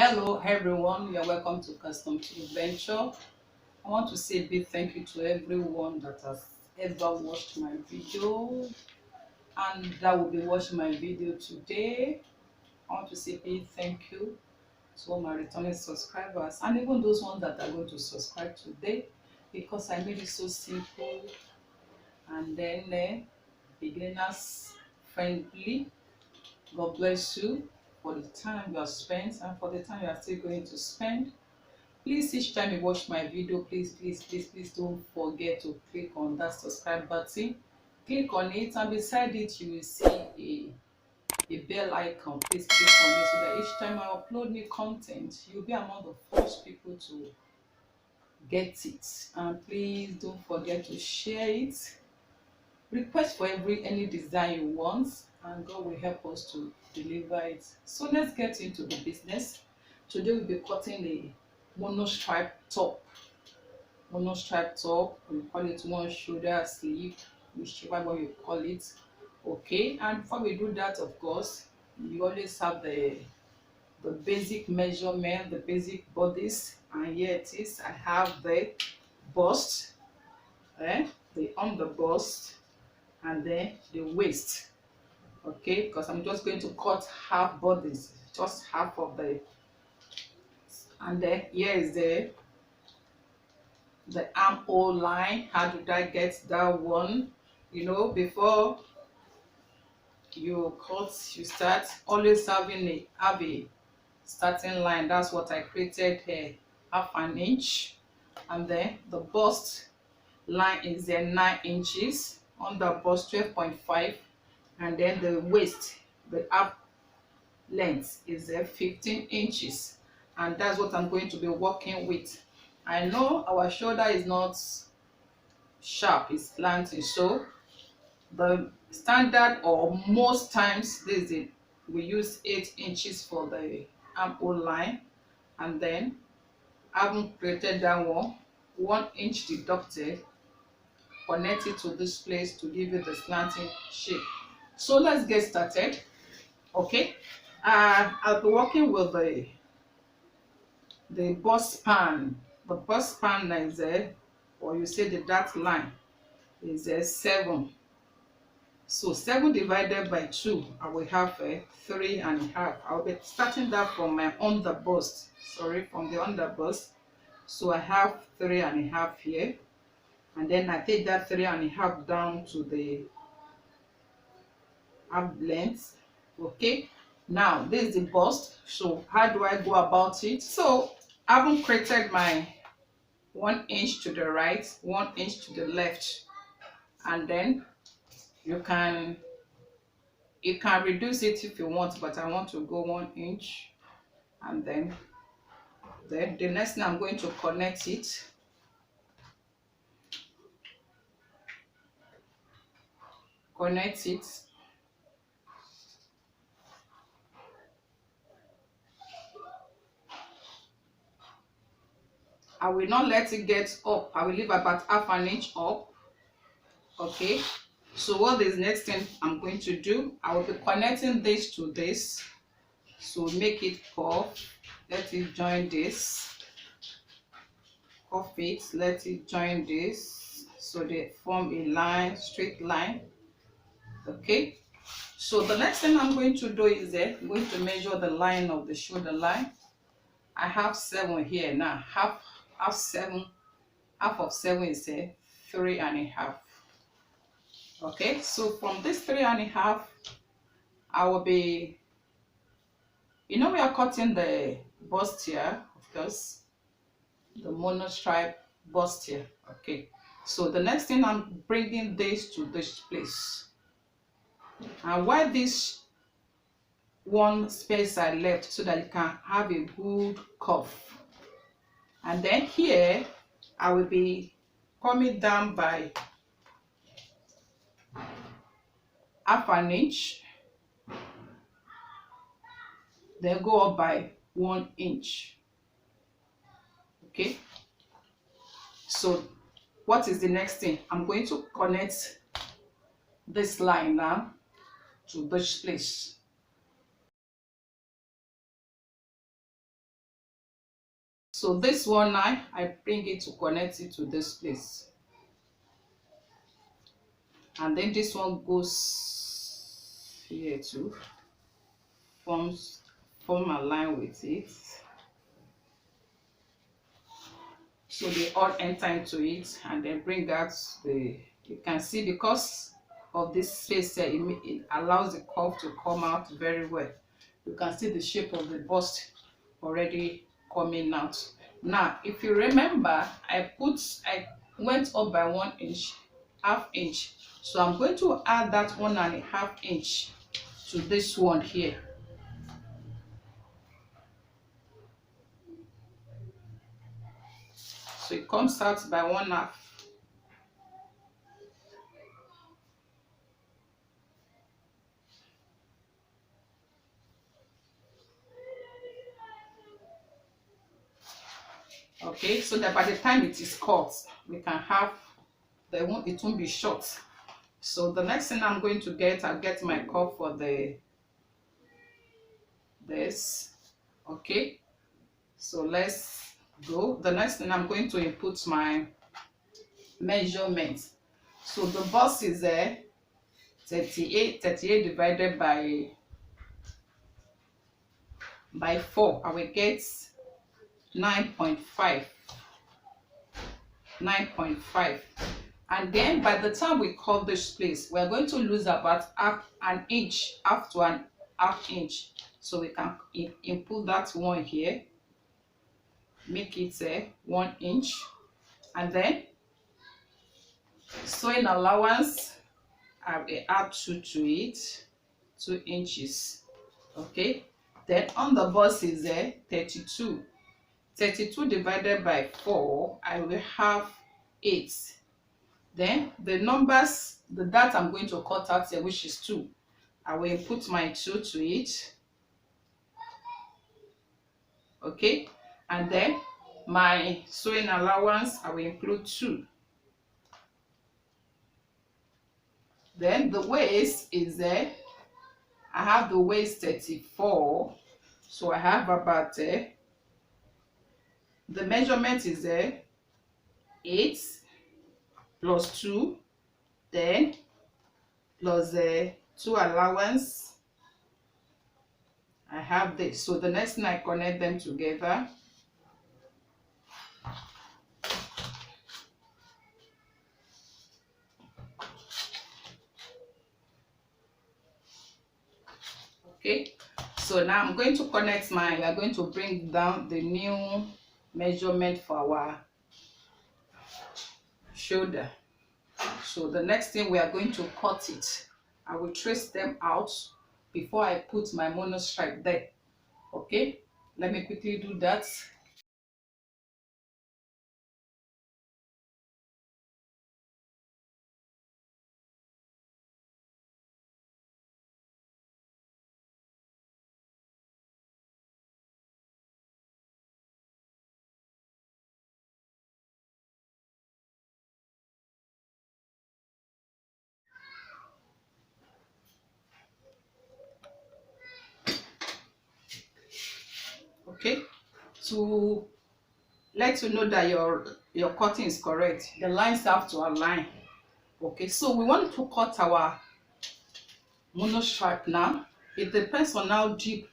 Hello everyone, you're welcome to Custom Tool Venture. I want to say a big thank you to everyone that has ever watched my video and that will be watching my video today. I want to say a big thank you to all my returning subscribers and even those ones that are going to subscribe today, because I made it so simple and then beginners friendly. God bless you for the time you have spent and for the time you are still going to spend. Please, each time you watch my video, please don't forget to click on that subscribe button. Click on it, and beside it you will see a bell icon. Please click on it so that each time I upload new content, you'll be among the first people to get it. And please don't forget to share it. Request for any design you want, and God will help us to deliver it. So let's get into the business. Today we'll be cutting a monostrap top. Monostrap top, we call it one shoulder sleeve, whichever one you call it. Okay, and before we do that, of course, you always have the basic measurement, the basic bodies, and here it is. I have the bust, the on the bust, and then the waist. Okay, because I'm just going to cut half bodies, just half of the, and then here is the armhole line. How did I get that one? You know, before you cut, you start always have a starting line. That's what I created here, half an inch, and then the bust line is 9 inches, on the bust 12.5, and then the waist, the up length is 15 inches, and that's what I'm going to be working with. I know our shoulder is not sharp, it's slanting, so the standard or most times we use 8 inches for the armhole line, and then I haven't created that 1 inch deducted, connect it to this place to give it the slanting shape. So let's get started. Okay, I'll be working with the bust span. The bust span is or you say the dark line is 7. So 7 divided by 2, I will have 3.5. I'll be starting that from my under bust. Sorry, from the under bust. So I have 3.5 here, and then I take that 3.5 down to the arm length. Okay, now this is the bust. So how do I go about it? So I haven't created my 1 inch to the right, 1 inch to the left, and then you can reduce it if you want, but I want to go 1 inch, and then the next thing I'm going to connect it. Connect it. I will not let it get up. I will leave about half an inch up. Okay, so what is next thing I'm going to do? I will be connecting this to this. So make it curve. Let it join this. Curve it. Let it join this. So they form a line, straight line. Okay. So the next thing I'm going to do is I'm going to measure the line of the shoulder line. I have 7 here now. Half of 7 is 3.5. Okay, so from this 3.5, I will be, we are cutting the bustier, of course, the monostrap bustier. Okay, so the next thing, I'm bringing this to this place, and why this one space I left, so that you can have a good curve. And then here I will be coming down by half an inch, then go up by 1 inch. Okay, so what is the next thing? I'm going to connect this line now to this place. So this one now, I bring it to connect it to this place, and then this one goes here too, form a line with it, so they all enter into it, and then bring out the, you can see because of this space here, it allows the curve to come out very well. You can see the shape of the bust already coming out. Now if you remember, I went up by 1 inch, half inch, so I'm going to add that 1.5 inch to this one here. So it comes out by 1/2. Okay, so that by the time it is cut, we can have it won't be short. So the next thing I'm going to get, I'll get my cup for this. Okay, so let's go. The next thing I'm going to input my measurement. So the bust is 38 divided by 4. I will get 9.5. And then by the time we cut this place, we're going to lose about an inch, half to an half inch. So we can input that one here, make it 1 inch, and then sewing allowance, I will add 2 to it, 2 inches. Okay, then on the bust is 32 divided by 4, I will have 8. Then the numbers, the dart I'm going to cut out here, which is 2, I will input my 2 to it. Okay, and then my sewing allowance, I will include 2. Then the waist is I have the waist 34, so I have about the measurement is 8 plus 2, then plus 2 allowance. I have this. So the next thing, I connect them together. Okay, so now I'm going to connect we are going to bring down the new measurement for our shoulder. So the next thing, we are going to cut it. I will trace them out before I put my monostrap there. Okay, let me quickly do that. Okay, to let you know that your cutting is correct, the lines have to align. Okay, so we want to cut our monostrap now. It depends on how deep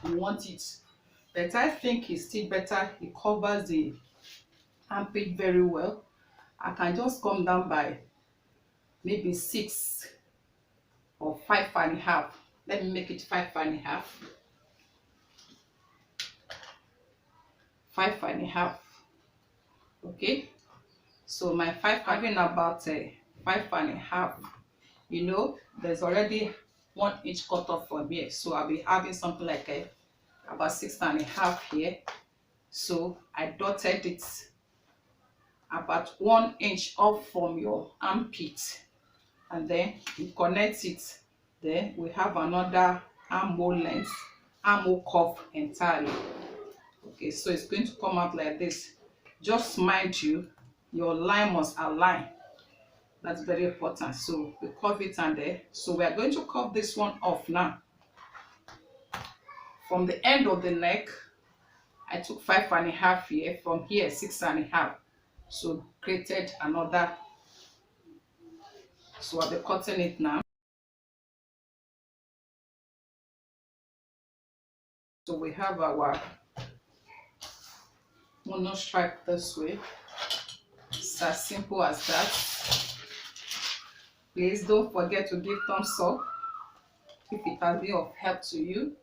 you want it, but I think it's still better, it covers the armpit very well. I can just come down by maybe 6 or 5.5. Let me make it 5.5. 5.5. Okay, so my 5 having about 5.5, you know, there's already 1 inch cut off from here, so I'll be having something like about 6.5 here. So I dotted it about 1 inch off from your armpit, and then you connect it. Then we have another armhole length, armhole curve entirely. Okay, so it's going to come out like this. Just mind you, your line must align. That's very important. So we curve it, and there. So we are going to curve this one off now. From the end of the neck, I took 5.5 here, from here 6.5, so created another. So I'll be cutting it now. So we have our monostrap this way. It's as simple as that. Please don't forget to give thumbs up if it has been of help to you.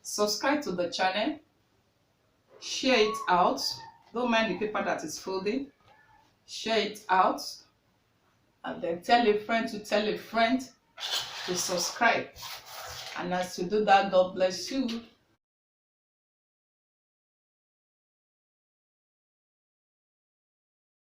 Subscribe to the channel, share it out. Don't mind the paper that is folding. Share it out, and then tell a friend to tell a friend to subscribe. And as you do that, God bless you.